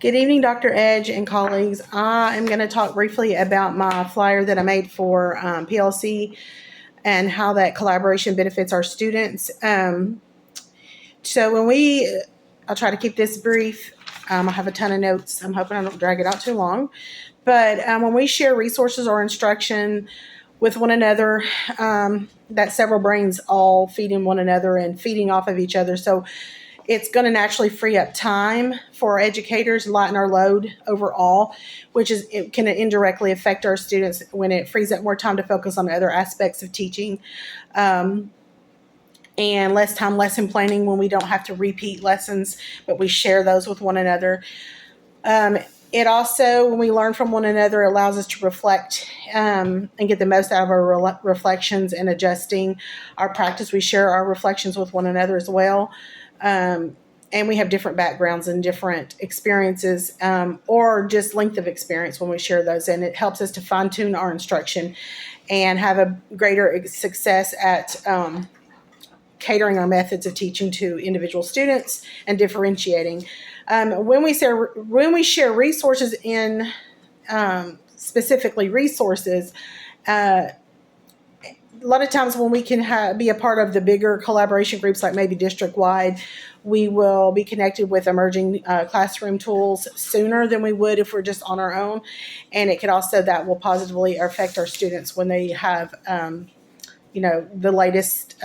Good evening, Dr. Edge and colleagues. I am going to talk briefly about my flyer that I made for PLC and how that collaboration benefits our students. I'll try to keep this brief. I have a ton of notes. I'm hoping I don't drag it out too long. But when we share resources or instruction with one another, that several brains all feeding one another and feeding off of each other. So it's going to naturally free up time for our educators, lighten our load overall, it can indirectly affect our students when it frees up more time to focus on other aspects of teaching, and less time lesson planning when we don't have to repeat lessons, but we share those with one another. It also, when we learn from one another, allows us to reflect and get the most out of our reflections and adjusting our practice. We share our reflections with one another as well. And we have different backgrounds and different experiences, or just length of experience when we share those. And it helps us to fine tune our instruction and have a greater success at catering our methods of teaching to individual students and differentiating. When we share resources in specifically resources, a lot of times when we can be a part of the bigger collaboration groups, like maybe district-wide, we will be connected with emerging classroom tools sooner than we would if we're just on our own. And that will positively affect our students when they have, the latest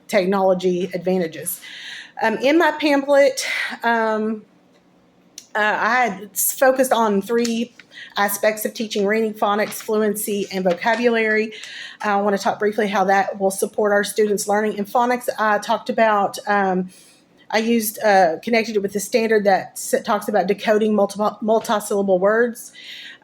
technology advantages. In my pamphlet, I had focused on three aspects of teaching: reading, phonics, fluency, and vocabulary. I want to talk briefly how that will support our students' learning. In phonics, I talked about, connected it with the standard that talks about decoding multi-syllable words.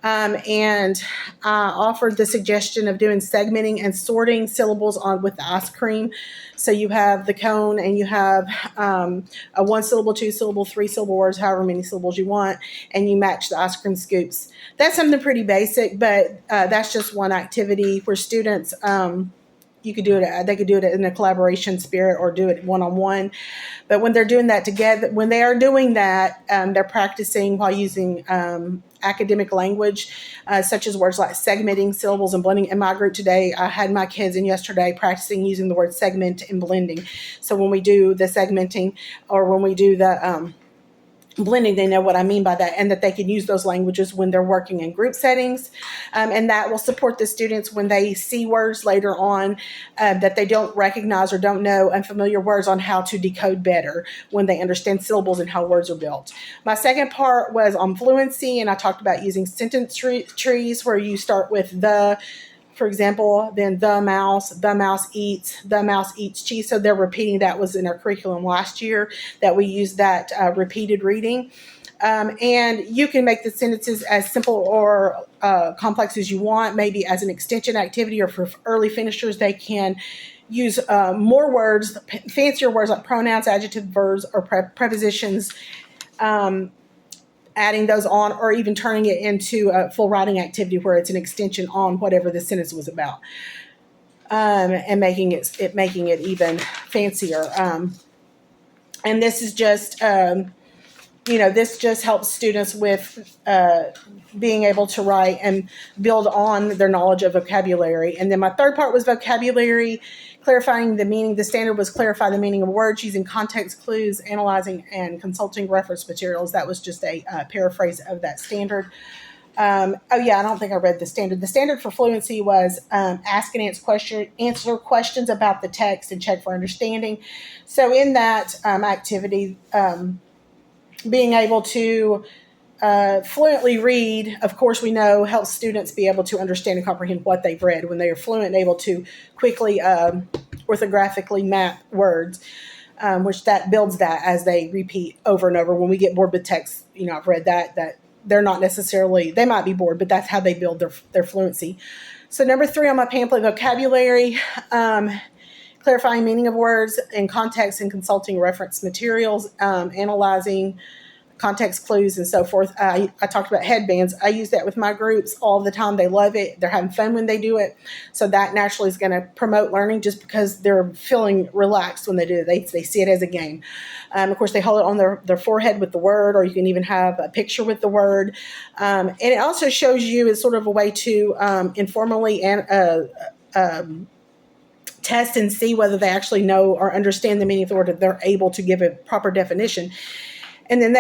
And I offered the suggestion of doing segmenting and sorting syllables with the ice cream. So you have the cone and you have a 1 syllable, 2 syllable, 3 syllable words, however many syllables you want, and you match the ice cream scoops. That's something pretty basic, but that's just one activity where students, they could do it in a collaboration spirit or do it one-on-one. But when they're doing that together, when they are doing that, they're practicing while using academic language, such as words like segmenting, syllables, and blending. In my group today, I had my kids in yesterday practicing using the word segment and blending. So when we do the segmenting or when we do the blending, they know what I mean by that, and that they can use those languages when they're working in group settings. And that will support the students when they see words later on that they don't recognize or don't know, unfamiliar words, on how to decode better when they understand syllables and how words are built. My second part was on fluency, and I talked about using sentence trees where you start with the, for example, then the mouse eats cheese. So they're repeating. That was in our curriculum last year that we used that repeated reading. And you can make the sentences as simple or complex as you want, maybe as an extension activity, or for early finishers, they can use more words, fancier words like pronouns, adjective, verbs, or prepositions, adding those on, or even turning it into a full writing activity where it's an extension on whatever the sentence was about, and making it even fancier. And this is just, this just helps students with being able to write and build on their knowledge of vocabulary. And then my third part was vocabulary, clarifying the meaning. The standard was clarify the meaning of words using context clues, analyzing, and consulting reference materials. That was just a paraphrase of that standard. I don't think I read the standard. The standard for fluency was ask and answer questions about the text and check for understanding. So in that activity, being able to fluently read, of course, we know helps students be able to understand and comprehend what they've read when they are fluent and able to quickly orthographically map words, which that builds that as they repeat over and over. When we get bored with text, I've read that they're not necessarily, they might be bored, but that's how they build their fluency. So number 3 on my pamphlet, vocabulary, clarifying meaning of words in context and consulting reference materials, analyzing, context clues and so forth. I talked about headbands. I use that with my groups all the time. They love it. They're having fun when they do it. So that naturally is going to promote learning just because they're feeling relaxed when they do it. They see it as a game. Of course, they hold it on their forehead with the word, or you can even have a picture with the word. And it also shows you as sort of a way to informally test and see whether they actually know or understand the meaning of the word, if they're able to give a proper definition. And then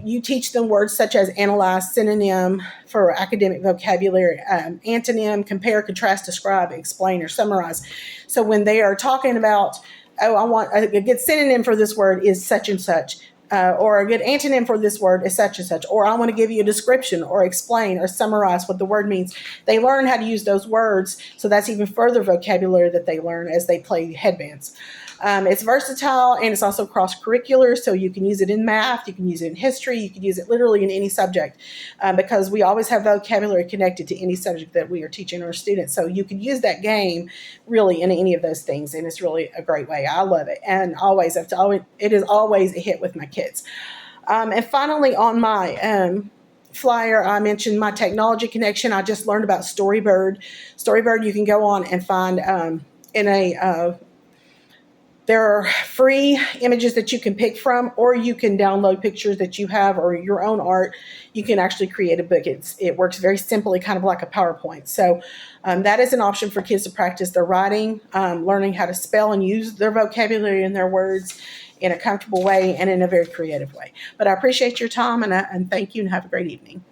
you teach them words such as analyze, synonym for academic vocabulary, antonym, compare, contrast, describe, explain, or summarize. So when they are talking about, oh, I want a good synonym for this word is such and such, or a good antonym for this word is such and such, or I want to give you a description or explain or summarize what the word means. They learn how to use those words, so that's even further vocabulary that they learn as they play headbands. It's versatile and it's also cross-curricular, so you can use it in math, you can use it in history, you can use it literally in any subject, because we always have vocabulary connected to any subject that we are teaching our students. So you can use that game really in any of those things, and it's really a great way. I love it, and it is always a hit with my kids. And finally, on my flyer, I mentioned my technology connection. I just learned about Storybird. Storybird, you can go on and find there are free images that you can pick from, or you can download pictures that you have or your own art. You can actually create a book. It works very simply, kind of like a PowerPoint. So that is an option for kids to practice their writing, learning how to spell and use their vocabulary and their words in a comfortable way and in a very creative way. But I appreciate your time, and thank you, and have a great evening.